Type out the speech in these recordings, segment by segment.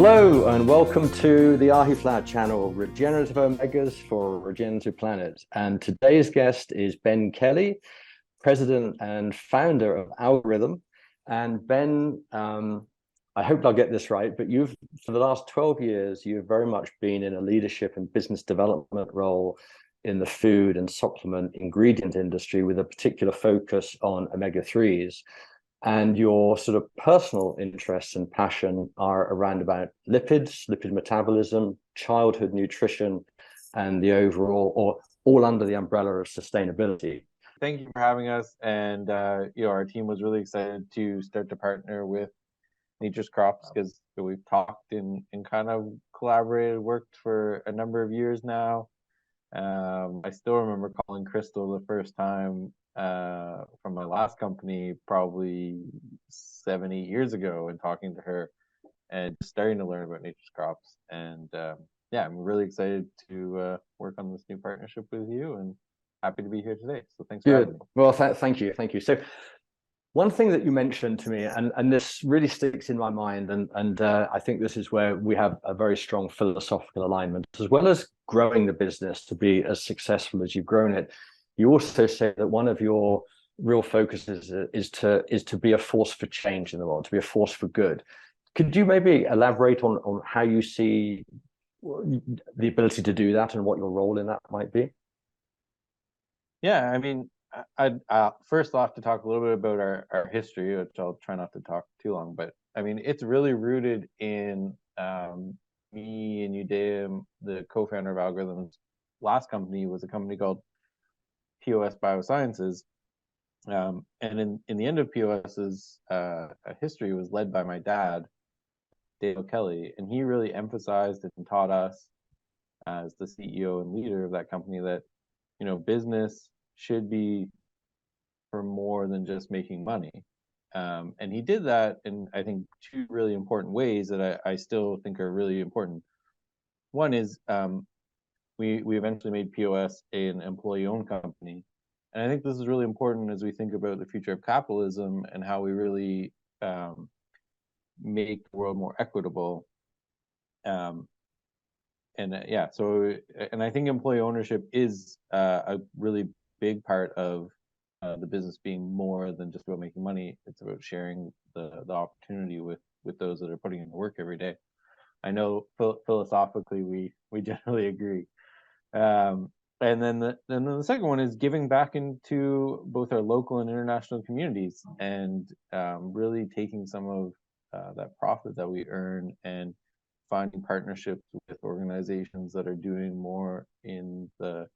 Hello and welcome to the Ahiflower channel, Regenerative Omegas for a Regenerative Planet. And today's guest is Ben Kelly, president and founder of Algarithm. And Ben, I hope I'll get this right, but for the last 12 years, you've very much been in a leadership and business development role in the food and supplement ingredient industry with a particular focus on omega-3s. And your sort of personal interests and passion are around about lipids, lipid metabolism, childhood nutrition, and the overall, or all under the umbrella of sustainability. Thank you for having us. And our team was really excited to start to partner with Nature's Crops because we've talked and kind of collaborated, worked for a number of years now. I still remember calling Crystal the first time from my last company, probably 7-8 years ago, and talking to her and starting to learn about Nature's Crops. And I'm really excited to work on this new partnership with you, and happy to be here today. So thanks for having me. Well, thank you. So one thing that you mentioned to me, and this really sticks in my mind, and I think this is where we have a very strong philosophical alignment, as well as growing the business to be as successful as you've grown it. You also say that one of your real focuses is to be a force for change in the world, to be a force for good. Could you maybe elaborate on how you see the ability to do that and what your role in that might be? Yeah, I mean, I'd first off to talk a little bit about our history, which I'll try not to talk too long, but I mean, it's really rooted in me and Udea, the co-founder of Algorithm's last company was a company called POS Biosciences. And in the end of POS's history was led by my dad, Dale Kelly, and he really emphasized and taught us as the CEO and leader of that company that, business should be for more than just making money. And he did that in, I think, two really important ways that I still think are really important. One is we eventually made POS an employee-owned company. And I think this is really important as we think about the future of capitalism and how we really make the world more equitable. And I think employee ownership is a really big part of the business being more than just about making money. It's about sharing the opportunity with those that are putting in the work every day. I know philosophically we generally agree. And then the second one is giving back into both our local and international communities, and really taking some of that profit that we earn and finding partnerships with organizations that are doing more in the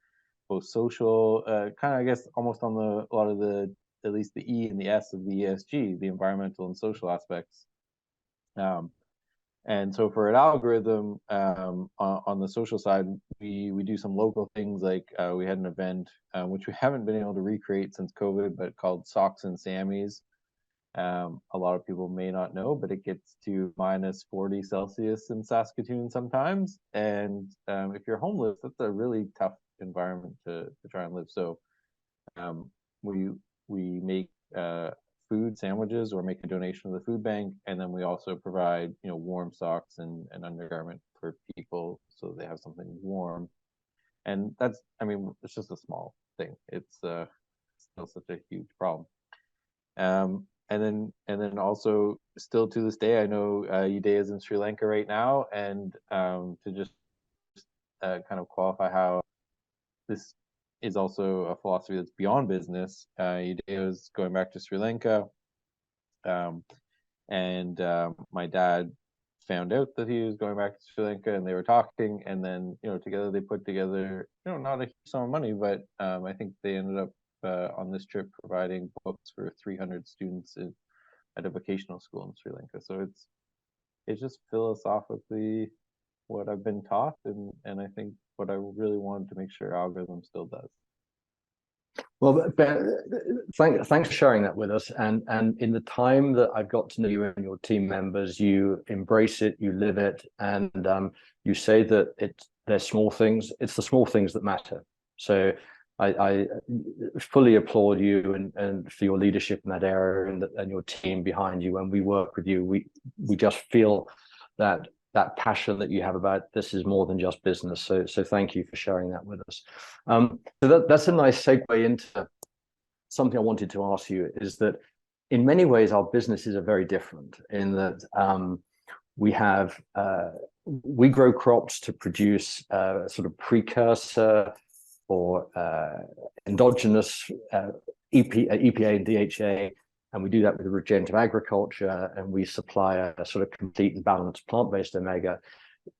both social, kind of, I guess, almost on a lot of the, at least the E and the S of the ESG, the environmental and social aspects. And so for an algorithm, on the social side, we do some local things, like we had an event, which we haven't been able to recreate since COVID, but called Socks and Sammys. A lot of people may not know, but it gets to -40 Celsius in Saskatoon sometimes. And if you're homeless, that's a really tough environment to try and live. So we make food sandwiches or make a donation to the food bank, and then we also provide warm socks and an undergarment for people so they have something warm. And that's, I mean, it's just a small thing. It's still such a huge problem. And then also, still to this day, I know Udea is in Sri Lanka right now, and to just kind of qualify how this is also a philosophy that's beyond business. Udea is going back to Sri Lanka, and my dad found out that he was going back to Sri Lanka, and they were talking, and then together they put together not a huge sum of money, but I think they ended up on this trip providing books for 300 students at a vocational school in Sri Lanka. So it's just philosophically what I've been taught, and I think what I really wanted to make sure Algorithm still does. Well, Ben, thanks for sharing that with us. And in the time that I've got to know you and your team members, you embrace it, you live it, and you say that they're small things. It's the small things that matter. So I fully applaud you and for your leadership in that area, and your team behind you. When we work with you, we just feel that that passion that you have about this is more than just business. So thank you for sharing that with us. That's a nice segue into something I wanted to ask you, is that in many ways our businesses are very different in that we grow crops to produce sort of precursor or endogenous EPA and DHA, and we do that with regenerative agriculture, and we supply a sort of complete and balanced plant-based omega.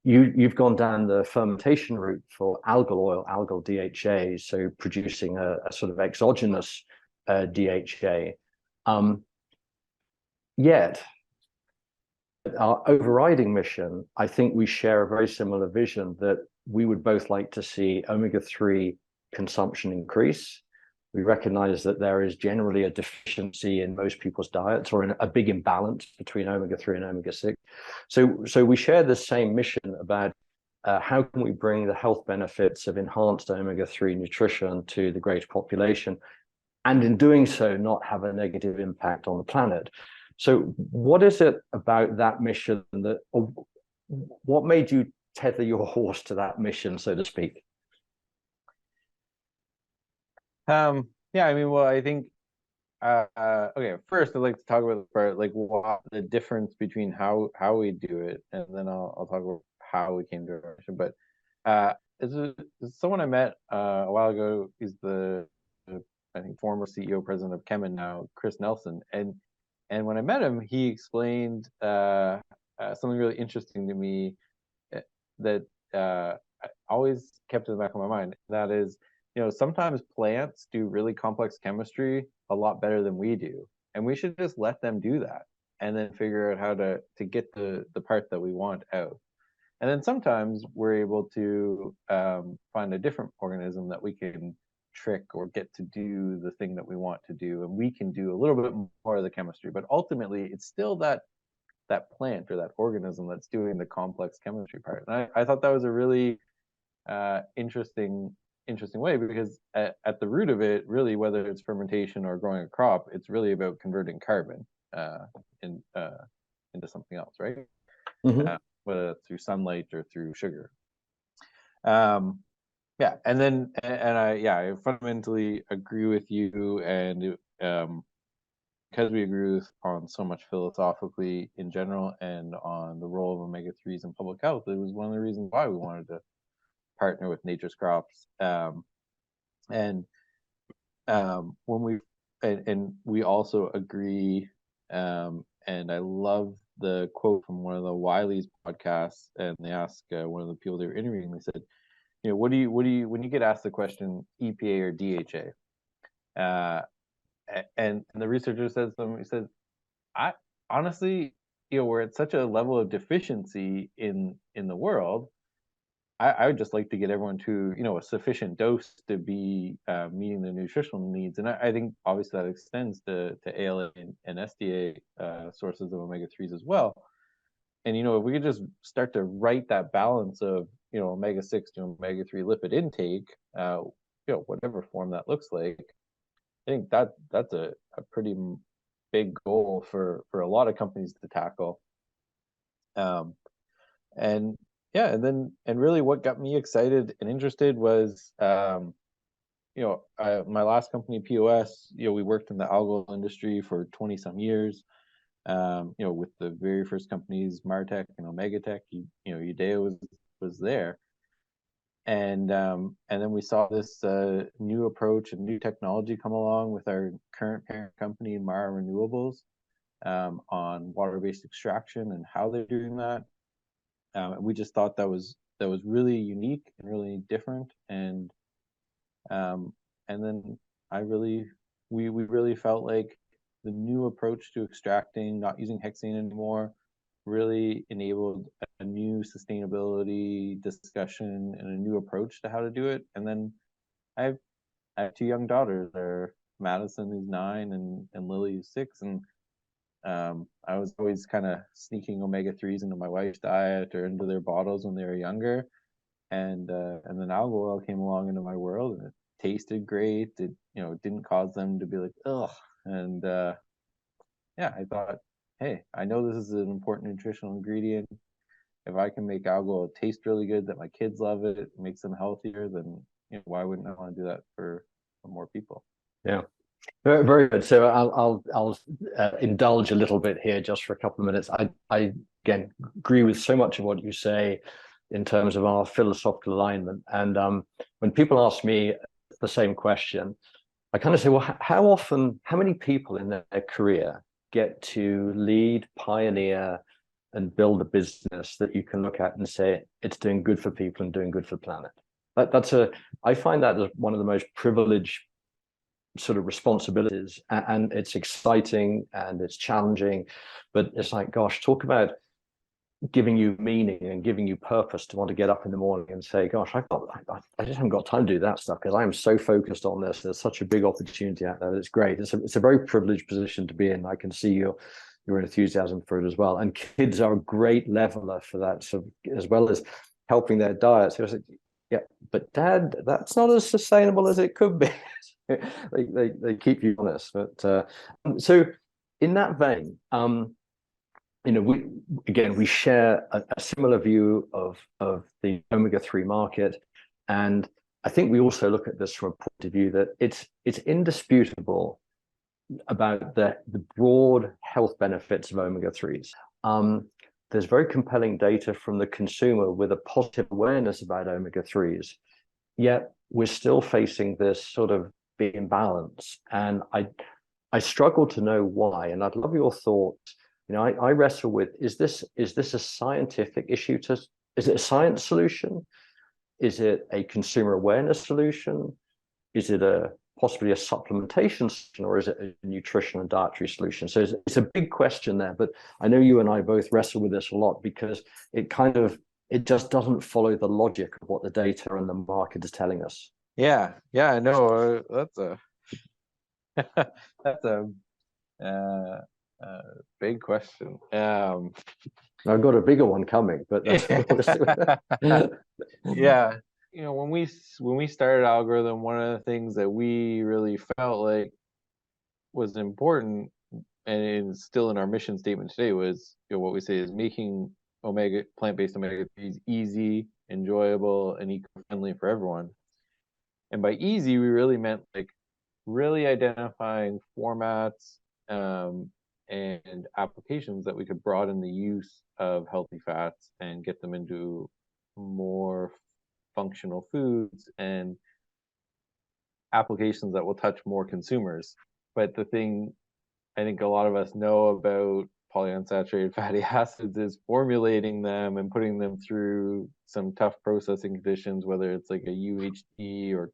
You've gone down the fermentation route for algal oil, algal DHA, so producing a sort of exogenous DHA. Yet, our overriding mission, I think we share a very similar vision that we would both like to see omega-3 consumption increase. We recognize that there is generally a deficiency in most people's diets, or a big imbalance between omega-3 and omega-6. So we share the same mission about how can we bring the health benefits of enhanced omega-3 nutrition to the greater population, and in doing so, not have a negative impact on the planet. So what is it about that mission that, or what made you tether your horse to that mission, so to speak? Yeah, I mean, well, I think okay, first I'd like to talk about the part, like, what the difference between how we do it, and then I'll talk about how we came to our mission. But it's someone I met a while ago. He's the I think former CEO, president of Kemin now, Chris Nelson, and when I met him, he explained something really interesting to me that I always kept in the back of my mind. That is, sometimes plants do really complex chemistry a lot better than we do, and we should just let them do that, and then figure out how to get the part that we want out. And then sometimes we're able to find a different organism that we can trick or get to do the thing that we want to do, and we can do a little bit more of the chemistry, but ultimately it's still that plant or that organism that's doing the complex chemistry part. And I thought that was a really interesting way, because at the root of it, really, whether it's fermentation or growing a crop, it's really about converting carbon into something else, right? Mm-hmm. Whether it's through sunlight or through sugar. Yeah, and then I fundamentally agree with you, and because we agree on so much philosophically in general and on the role of omega-3s in public health, it was one of the reasons why we wanted to partner with Nature's Crops. When we also agree, and I love the quote from one of the Wiley's podcasts, and they asked one of the people they were interviewing, they said, what do you when you get asked the question EPA or DHA, and the researcher says to them, he says, I honestly, we're at such a level of deficiency in the world. I would just like to get everyone to a sufficient dose to be meeting their nutritional needs, and I think obviously that extends to ALA and SDA sources of omega-3s as well. And if we could just start to right that balance of omega-6 to omega-3 lipid intake, whatever form that looks like, I think that's a pretty big goal for a lot of companies to tackle. And really what got me excited and interested was my last company, POS, we worked in the algal industry for 20 some years, with the very first companies, Martech and Omegatech. Udea was there. And then we saw this new approach and new technology come along with our current parent company, Mara Renewables, on water-based extraction and how they're doing that. We just thought that was really unique and really different. And then we really felt like the new approach to extracting, not using hexane anymore, really enabled a new sustainability discussion and a new approach to how to do it. And then I have two young daughters. They're Madison, who's 9, and Lily, who's 6. And I was always kind of sneaking omega-3s into my wife's diet or into their bottles when they were younger. And then algal oil came along into my world, and it tasted great. It didn't cause them to be like, ugh. And I thought, hey, I know this is an important nutritional ingredient. if I can make algal taste really good, that my kids love it, it makes them healthier, then why wouldn't I want to do that for more people? Yeah. Very, very good. So I'll indulge a little bit here just for a couple of minutes. I again agree with so much of what you say in terms of our philosophical alignment. And when people ask me the same question, I kind of say, well, how many people in their career get to lead, pioneer, and build a business that you can look at and say it's doing good for people and doing good for the planet? I find that as one of the most privileged sort of responsibilities, and it's exciting and it's challenging, but it's like, gosh, talk about giving you meaning and giving you purpose to want to get up in the morning and say, gosh, I just haven't got time to do that stuff because I am so focused on this. There's such a big opportunity out there. It's great. It's a very privileged position to be in. I can see your enthusiasm for it as well. And kids are a great leveler for that, so as well as helping their diets. So yeah, but Dad, that's not as sustainable as it could be. they keep you honest. But so in that vein, we share a similar view of the omega-3 market, and I think we also look at this from a point of view that it's indisputable about the broad health benefits of omega-3s. There's very compelling data from the consumer with a positive awareness about omega-3s, yet we're still facing this sort of big imbalance, and I struggle to know why, and I'd love your thoughts. I wrestle with, is this a scientific issue? Is it a science solution? Is it a consumer awareness solution? Is it possibly a supplementation solution, or is it a nutrition and dietary solution? So it's a big question there, but I know you and I both wrestle with this a lot because it just doesn't follow the logic of what the data and the market is telling us. Yeah, I know. That's a big question. I've got a bigger one coming, but that's yeah. When we started Algorithm, one of the things that we really felt like was important, and it's still in our mission statement today, was what we say is making plant-based omega-3s easy, enjoyable, and eco-friendly for everyone. And by easy, we really meant like really identifying formats and applications that we could broaden the use of healthy fats and get them into more functional foods and applications that will touch more consumers. But the thing I think a lot of us know about polyunsaturated fatty acids is formulating them and putting them through some tough processing conditions, whether it's like a UHT or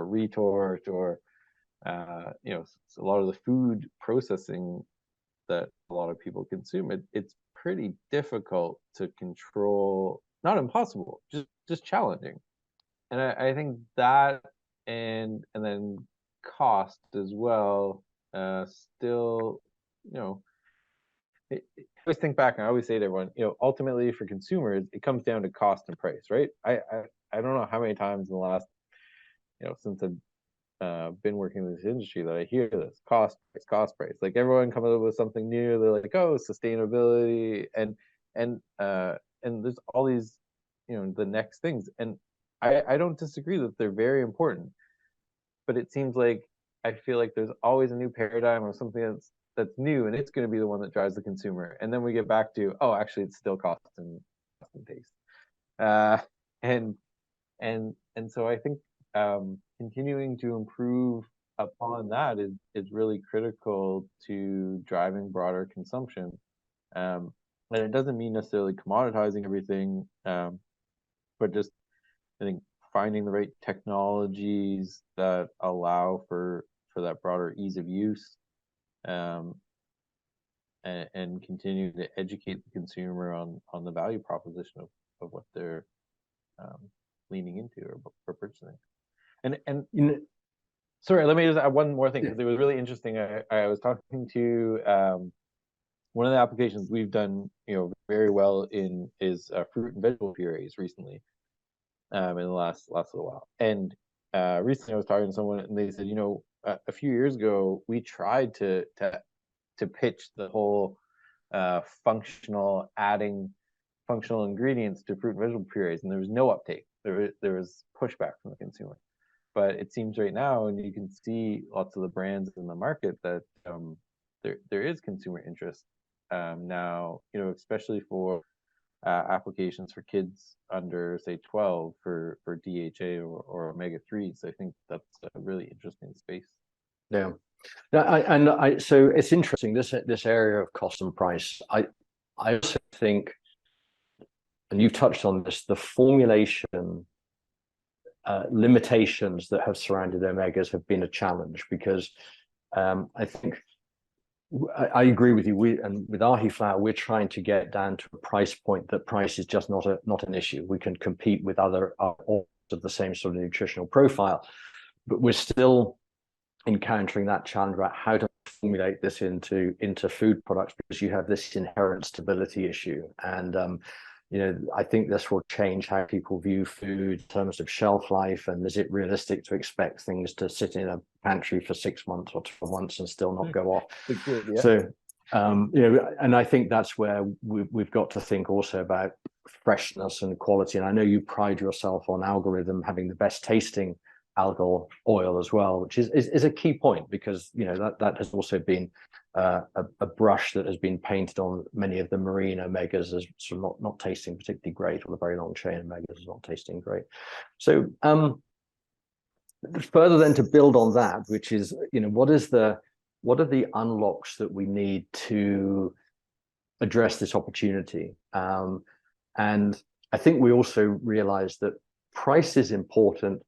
retort or a lot of the food processing that a lot of people consume. It's pretty difficult to control, not impossible, just challenging. And I think that and then cost as well, still, I always think back, and I always say to everyone, ultimately for consumers, it comes down to cost and price, right? I don't know how many times in the last, since I've been working in this industry that I hear this cost price. Like everyone comes up with something new, they're like, oh, sustainability, and there's all these, the next things, and I don't disagree that they're very important, but it seems like I feel like there's always a new paradigm or something that's new, and it's going to be the one that drives the consumer, and then we get back to, oh, actually, it's still cost and taste, and so I think continuing to improve upon that is really critical to driving broader consumption. And it doesn't mean necessarily commoditizing everything, but just, I think, finding the right technologies that allow for that broader ease of use, and continue to educate the consumer on the value proposition of what they're leaning into or purchasing. And sorry, let me just add one more thing, because it was really interesting. I was talking to one of the applications we've done very well in is fruit and vegetable purees recently, in the last little while. And recently I was talking to someone, and they said, a few years ago we tried to pitch the whole functional adding functional ingredients to fruit and vegetable purees, and there was no uptake. There was pushback from the consumer. But it seems right now, and you can see lots of the brands in the market, that there is consumer interest now, especially for applications for kids under, say, 12 for DHA or omega-3s. I think that's a really interesting space. Yeah. So it's interesting, this area of cost and price. I also think, and you've touched on this, the formulation limitations that have surrounded omegas have been a challenge, because I think I agree with you. And with Ahiflower, we're trying to get down to a price point that price is just not an issue. We can compete with other oils of the same sort of nutritional profile, but we're still encountering that challenge about how to formulate this into food products, because you have this inherent stability issue. And I think this will change how people view food in terms of shelf life, and is it realistic to expect things to sit in a pantry for 6 months or 12 months and still not go off? Good, yeah. So and I think that's where we've got to think also about freshness and quality. And I know you pride yourself on Algarithm having the best tasting algal oil as well, which is a key point, because that has also been a brush that has been painted on many of the marine omegas as sort of not tasting particularly great, or the very long chain omegas is not tasting great. So further then to build on that, which is what are the unlocks that we need to address this opportunity? And I think we also realize that price is important.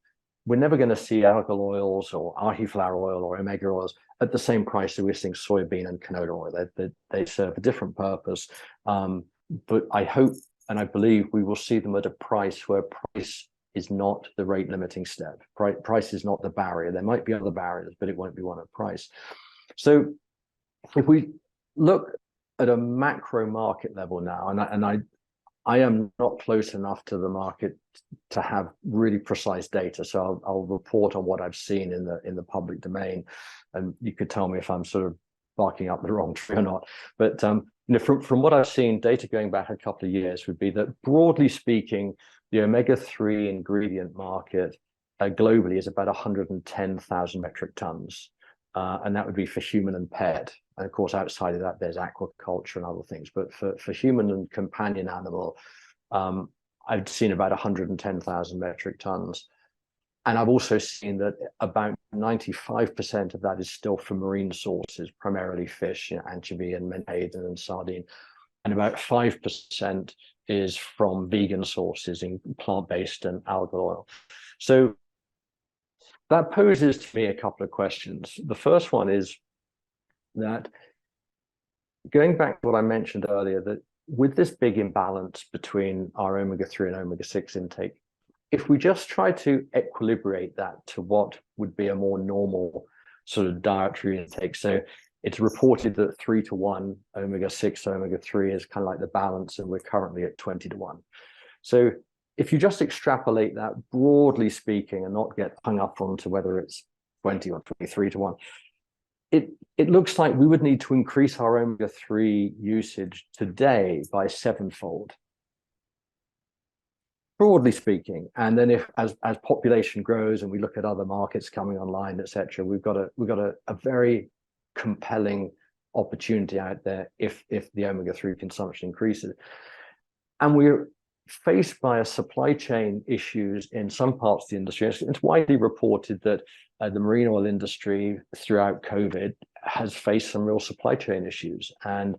We're never going to see algal oils or Ahiflower oil or omega oils at the same price that we're seeing soybean and canola oil. They serve a different purpose. But I hope and I believe we will see them at a price where price is not the rate limiting step. Price is not the barrier. There might be other barriers, but it won't be one of price. So if we look at a macro market level now, and I am not close enough to the market to have really precise data, so I'll report on what I've seen in the public domain, and you could tell me if I'm sort of barking up the wrong tree or not. But from what I've seen, data going back a couple of years would be that, broadly speaking, the omega-3 ingredient market globally is about 110,000 metric tons, and that would be for human and pet. And of course, outside of that, there's aquaculture and other things. But for human and companion animal, I've seen about 110,000 metric tons. And I've also seen that about 95% of that is still from marine sources, primarily fish, anchovy and menhaden and sardine. And about 5% is from vegan sources, in plant-based and algal oil. So that poses to me a couple of questions. The first one is that, going back to what I mentioned earlier, that with this big imbalance between our omega-3 and omega-6 intake, if we just try to equilibrate that to what would be a more normal sort of dietary intake, so it's reported that 3-to-1 omega-6 omega-3 is kind of like the balance, and we're currently at 20-to-1. So if you just extrapolate that, broadly speaking, and not get hung up onto whether it's 20 or 23-to-1, it looks like we would need to increase our omega-3 usage today by 7-fold, broadly speaking. And then if as population grows and we look at other markets coming online, etc., we've got a very compelling opportunity out there if the omega-3 consumption increases. And we're faced by a supply chain issues in some parts of the industry. It's widely reported that the marine oil industry throughout COVID has faced some real supply chain issues, and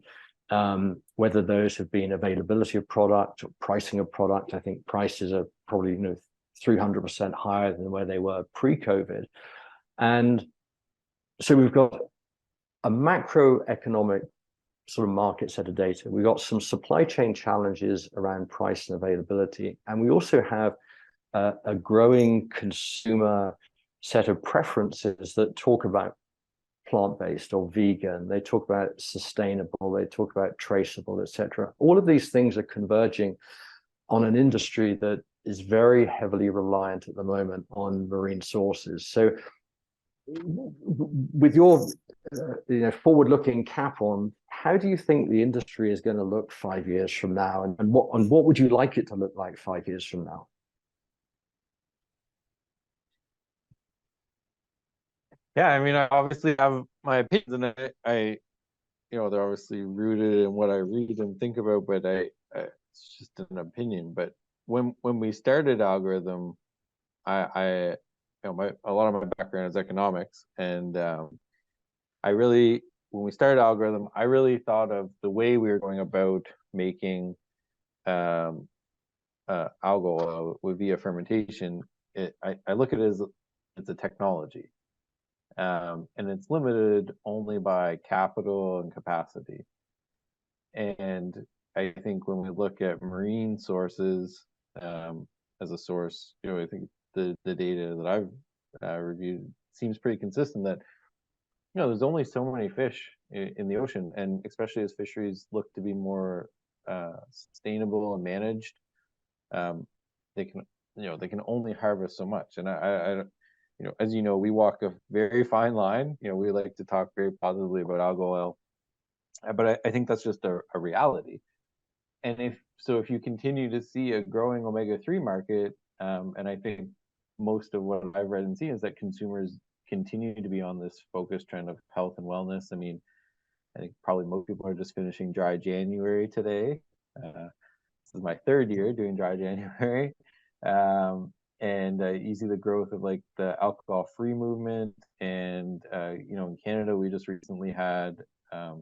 whether those have been availability of product or pricing of product. I think prices are probably 300% higher than where they were pre-COVID. And so we've got a macroeconomic sort of market set of data. We've got some supply chain challenges around price and availability. And we also have a growing consumer set of preferences that talk about plant-based or vegan. They talk about sustainable, they talk about traceable, etc. All of these things are converging on an industry that is very heavily reliant at the moment on marine sources. So with your forward-looking cap on, how do you think the industry is going to look 5 years from now, and what would you like it to look like 5 years from now? Yeah, I mean, I obviously have my opinions, and they're obviously rooted in what I read and think about, but it's just an opinion. But when we started Algorithm, I a lot of my background is economics, and I really, when we started Algorithm, I really thought of the way we were going about making um, algal oil with via fermentation. I look at it as it's a technology, and it's limited only by capital and capacity. And I think when we look at marine sources as a source, I think the data that I've reviewed seems pretty consistent that there's only so many fish in the ocean, and especially as fisheries look to be more sustainable and managed, um, they can they can only harvest so much. And as you know, we walk a very fine line. We like to talk very positively about algal oil, but I think that's just a reality. And if you continue to see a growing omega-3 market, and I think most of what I've read and seen is that consumers continue to be on this focused trend of health and wellness. I mean, I think probably most people are just finishing dry January today. This is my third year doing dry January. And you see the growth of like the alcohol-free movement. And, in Canada, we just recently had, a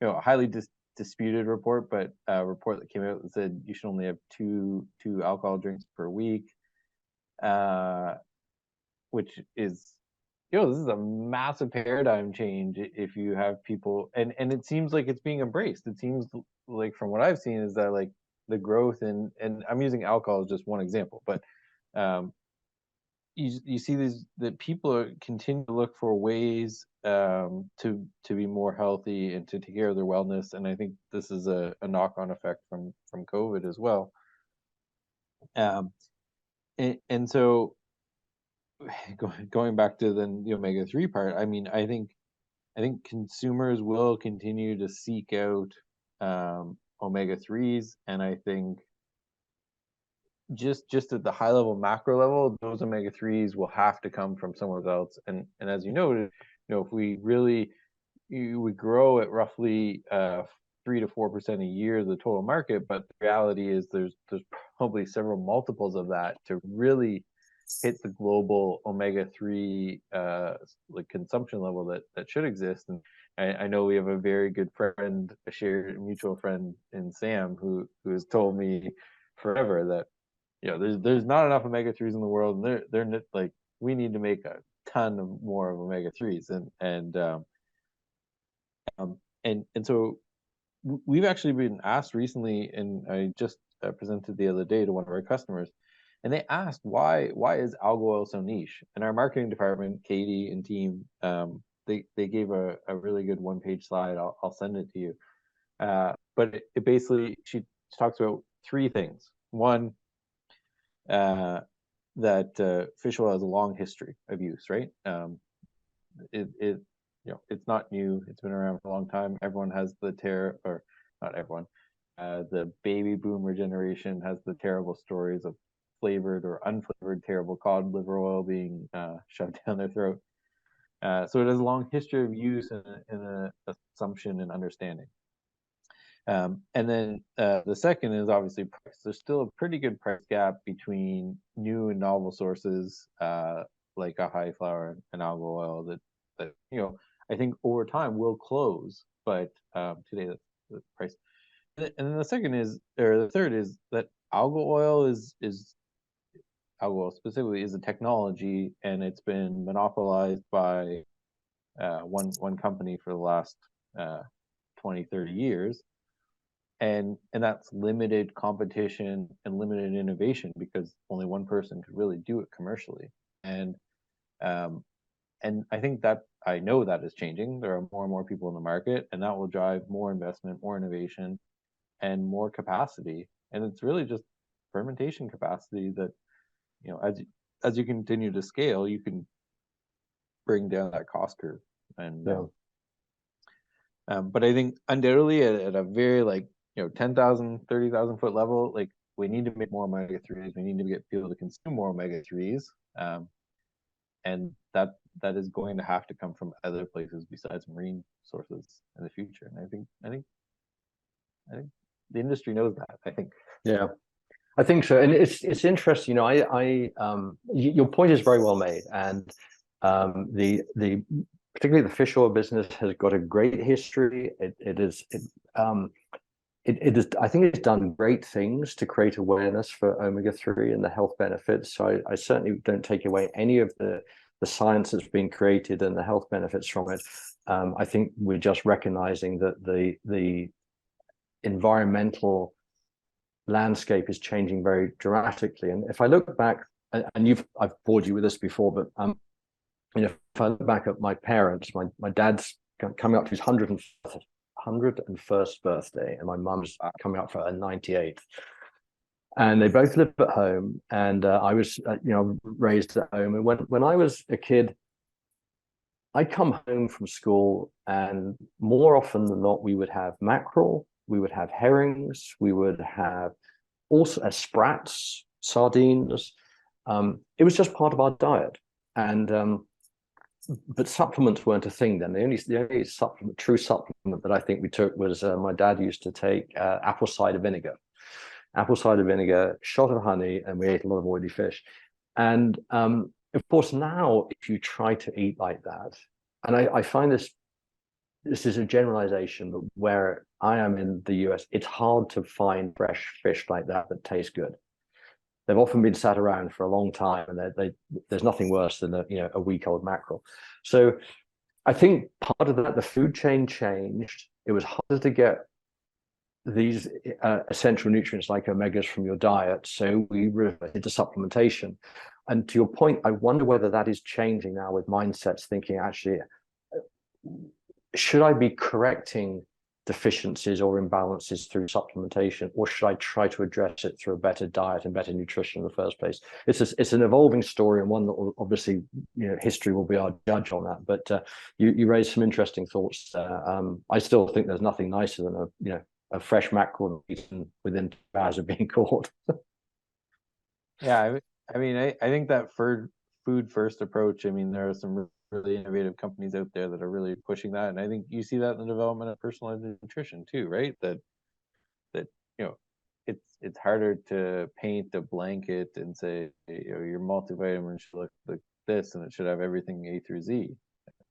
highly disputed report, but a report that came out that said you should only have two alcohol drinks per week, which is, this is a massive paradigm change if you have people, and it seems like it's being embraced. It seems like, from what I've seen, is that like the growth and I'm using alcohol as just one example, but you see that people continue to look for ways to be more healthy and to take care of their wellness, and I think this is a knock-on effect from COVID as well. And so going back to then the omega-3 part, I mean, I think consumers will continue to seek out omega-3s, and I think just at the high level macro level, those omega-3s will have to come from somewhere else. And as you noted, if we really we grow at roughly 3 to 4% a year, the total market, but the reality is there's probably several multiples of that to really hit the global omega-3 like consumption level that should exist. And I know we have a very good friend, a shared mutual friend in Sam, who has told me forever that there's not enough omega-3s in the world, and they're like, we need to make a ton of more of omega-3s. And so we've actually been asked recently, and I just presented the other day to one of our customers, and they asked why is algal oil so niche? And our marketing department, Katie and team, they gave a really good one-page slide. I'll send it to you. But it basically, she talks about three things. One, that fish oil has a long history of use, right? It's not new. It's been around for a long time. Everyone has or not everyone. The baby boomer generation has the terrible stories of flavored or unflavored terrible cod liver oil being shoved down their throat. So it has a long history of use and an assumption and understanding. And then the second is obviously price. There's still a pretty good price gap between new and novel sources like Ahiflower and algal oil that I think over time will close, but today that's the price. And then the third is that algal oil is algal oil specifically is a technology, and it's been monopolized by one company for the last 20, 30 years. And that's limited competition and limited innovation because only one person could really do it commercially. And I think that I know that is changing. There are more and more people in the market, and that will drive more investment, more innovation, and more capacity. And it's really just fermentation capacity that, as you continue to scale, you can bring down that cost curve. And Yeah. but I think undoubtedly at a very 10,000, 30,000 foot level, like we need to make more omega-3s. We need to get people to consume more omega-3s. And that is going to have to come from other places besides marine sources in the future. And I think the industry knows that, I think. Yeah, I think so. And it's interesting, your point is very well made. And the particularly the fish oil business has got a great history. It is, I think it's done great things to create awareness for omega-3 and the health benefits. So I certainly don't take away any of the science that's been created and the health benefits from it. I think we're just recognizing that the environmental landscape is changing very dramatically. And if I look back, and I've bored you with this before, but if I look back at my parents, my dad's coming up to his 101st birthday, and my mum's coming up for her 98th. And they both live at home, and I was raised at home. And when I was a kid, I'd come home from school, and more often than not, we would have mackerel, we would have herrings, we would have also sprats, sardines. It was just part of our diet. And but supplements weren't a thing then. The only true supplement that I think we took was my dad used to take apple cider vinegar, shot of honey, and we ate a lot of oily fish. And of course, now if you try to eat like that, and I find this is a generalization, but where I am in the US, it's hard to find fresh fish like that taste good. They've often been sat around for a long time, and there's nothing worse than a week-old mackerel. So I think part of that, the food chain changed. It was harder to get these essential nutrients like omegas from your diet, so we reverted to supplementation. And to your point, I wonder whether that is changing now with mindsets thinking, actually, should I be correcting deficiencies or imbalances through supplementation, or should I try to address it through a better diet and better nutrition in the first place? It's an evolving story, and one that will obviously, history will be our judge on that. But you raised some interesting thoughts there. I still think there's nothing nicer than a fresh mackerel eaten within 2 hours of being caught. Yeah, I mean, I think that food first approach. I mean, there are some really innovative companies out there that are really pushing that, and I think you see that in the development of personalized nutrition too, right? That it's harder to paint a blanket and say your multivitamin should look like this and it should have everything A through Z.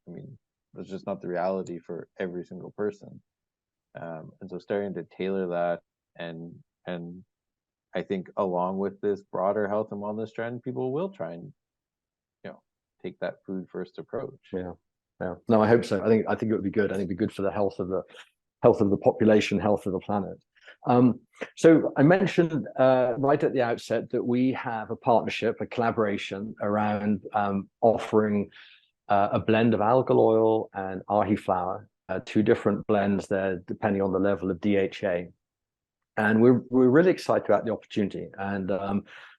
I mean, that's just not the reality for every single person. And so starting to tailor that, and I think along with this broader health and wellness trend, people will try and take that food first approach. Yeah. No, I hope so. I think it would be good. I think it'd be good for the health of the population, health of the planet. So I mentioned right at the outset that we have a partnership, a collaboration around offering a blend of algal oil and Ahiflower, 2 different blends there, depending on the level of DHA. And we're really excited about the opportunity. And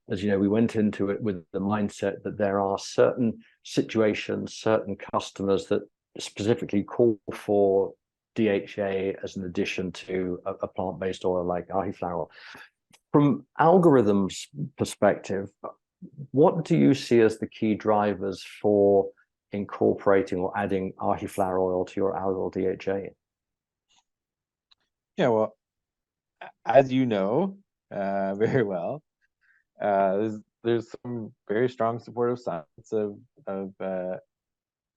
as you know, we went into it with the mindset that there are certain situations, certain customers that specifically call for DHA as an addition to a plant-based oil like Ahiflower. From Algorithm's perspective, what do you see as the key drivers for incorporating or adding Ahiflower oil to your algal DHA? Yeah, well, as you know very well, there's some very strong supportive science of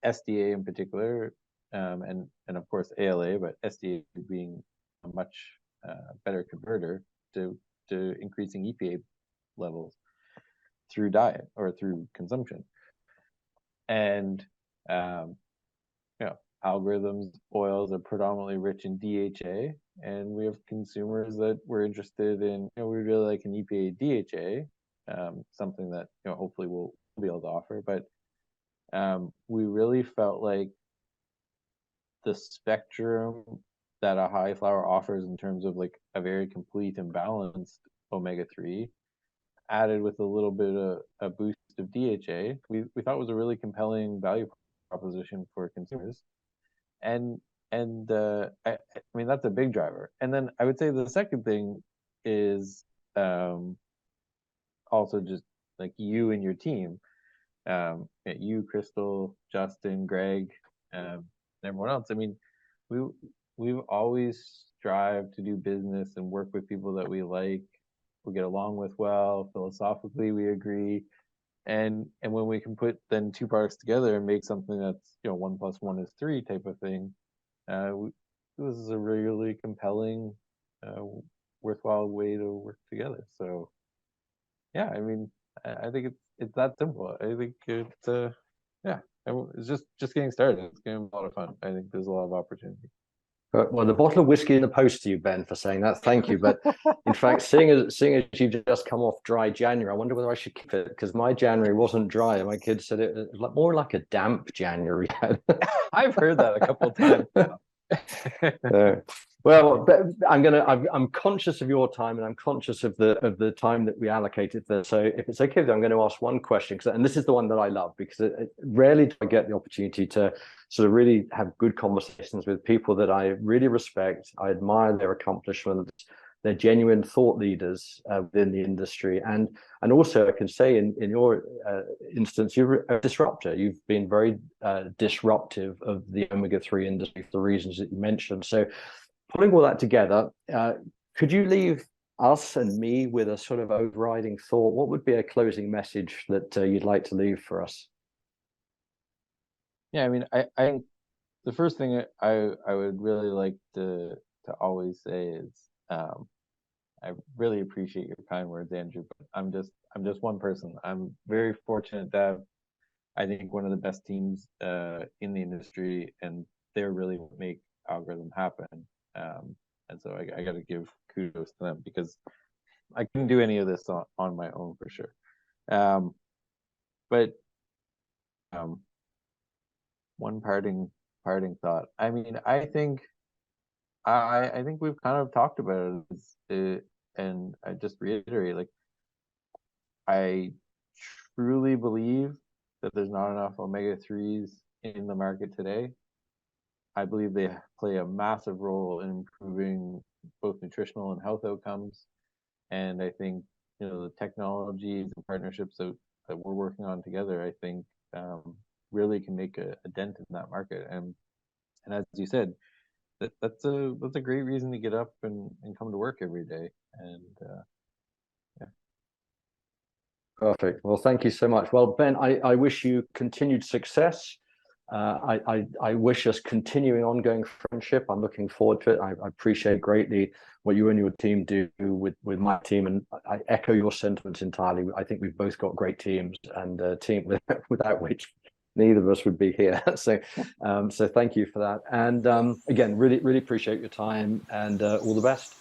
SDA in particular, and of course ALA, but SDA being a much better converter to increasing EPA levels through diet or through consumption. And Algorithms oils are predominantly rich in DHA, and we have consumers that we're interested in. We really like an EPA DHA, something that hopefully we'll be able to offer. But we really felt like the spectrum that a Ahiflower offers in terms of like a very complete and balanced omega-3, added with a little bit of a boost of DHA, we thought was a really compelling value proposition for consumers. And I mean, that's a big driver. And then I would say the second thing is also just like you and your team, you, Crystal, Justin, Greg, and everyone else. I mean, we we've always strived to do business and work with people that we like, we get along with well, philosophically we agree, and when we can put then two products together and make something that's 1+1 is 3 type of thing, this is a really compelling, worthwhile way to work together. So yeah, I mean, I think it's that simple. I think it's yeah, it's just getting started. It's going to be a lot of fun. I think there's a lot of opportunity. Well, the bottle of whiskey in the post to you, Ben, for saying that. Thank you. But in fact, seeing as you've just come off dry January, I wonder whether I should keep it, because my January wasn't dry. My kids said it was more like a damp January. I've heard that a couple of times now. Well, I'm conscious of your time, and I'm conscious of the time that we allocated there. So if it's okay, I'm going to ask one question, and this is the one that I love, because rarely do I get the opportunity to sort of really have good conversations with people that I really respect. I admire their accomplishments. They're genuine thought leaders within the industry, and also I can say in your instance, you're a disruptor. You've been very disruptive of the omega-3 industry for the reasons that you mentioned. So, putting all that together, could you leave us and me with a sort of overriding thought? What would be a closing message that you'd like to leave for us? Yeah, I mean, I the first thing I would really like to always say is, I really appreciate your kind words, Andrew, but I'm just one person. I'm very fortunate to have, I think, one of the best teams in the industry, and they're really what make Algorithm happen. And so I got to give kudos to them, because I couldn't do any of this on my own for sure. But one parting thought. I mean, I think we've kind of talked about it, and I just reiterate, like, I truly believe that there's not enough omega-3s in the market today. I believe they play a massive role in improving both nutritional and health outcomes. And I think, the technologies and partnerships that we're working on together, I think, really can make a dent in that market. And as you said, that's a great reason to get up and come to work every day. And yeah. Perfect. Well, thank you so much. Well, Ben, I wish you continued success. I wish us continuing ongoing friendship. I'm looking forward to it. I appreciate greatly what you and your team do with my team, and I echo your sentiments entirely. I think we've both got great teams, and a team without which neither of us would be here. So thank you for that. And again, really appreciate your time, and all the best.